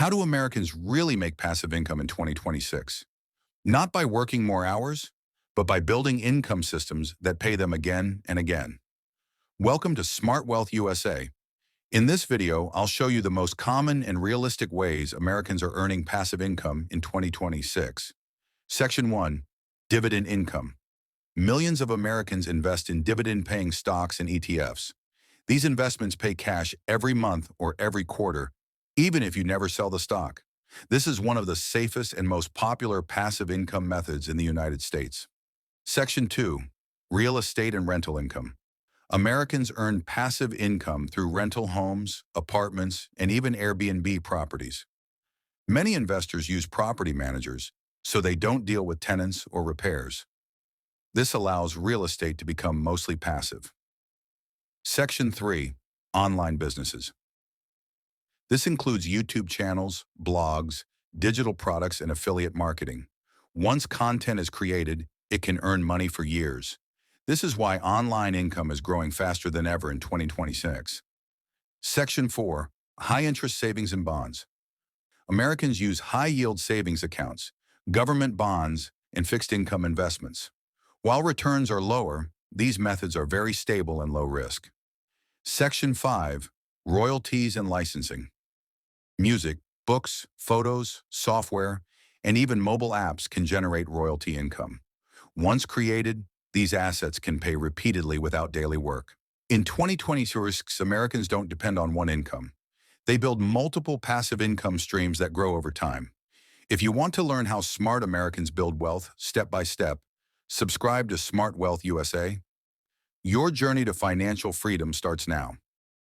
How do Americans really make passive income in 2026? Not by working more hours, but by building income systems that pay them again and again. Welcome to Smart Wealth USA. In this video, I'll show you the most common and realistic ways Americans are earning passive income in 2026. Section 1. Dividend income. Millions of Americans invest in dividend-paying stocks and ETFs. These investments pay cash every month or every quarter, even if you never sell the stock. This is one of the safest and most popular passive income methods in the United States. Section 2. Real estate and rental income. Americans earn passive income through rental homes, apartments, and even Airbnb properties. Many investors use property managers, so they don't deal with tenants or repairs. This allows real estate to become mostly passive. Section 3. Online businesses. This includes YouTube channels, blogs, digital products, and affiliate marketing. Once content is created, it can earn money for years. This is why online income is growing faster than ever in 2026. Section 4. High-interest savings and bonds. Americans use high-yield savings accounts, government bonds, and fixed-income investments. While returns are lower, these methods are very stable and low risk. Section 5. Royalties and licensing. Music, books, photos, software, and even mobile apps can generate royalty income. Once created, these assets can pay repeatedly without daily work. In 2026, Americans don't depend on one income. They build multiple passive income streams that grow over time. If you want to learn how smart Americans build wealth step by step, subscribe to Smart Wealth USA. Your journey to financial freedom starts now.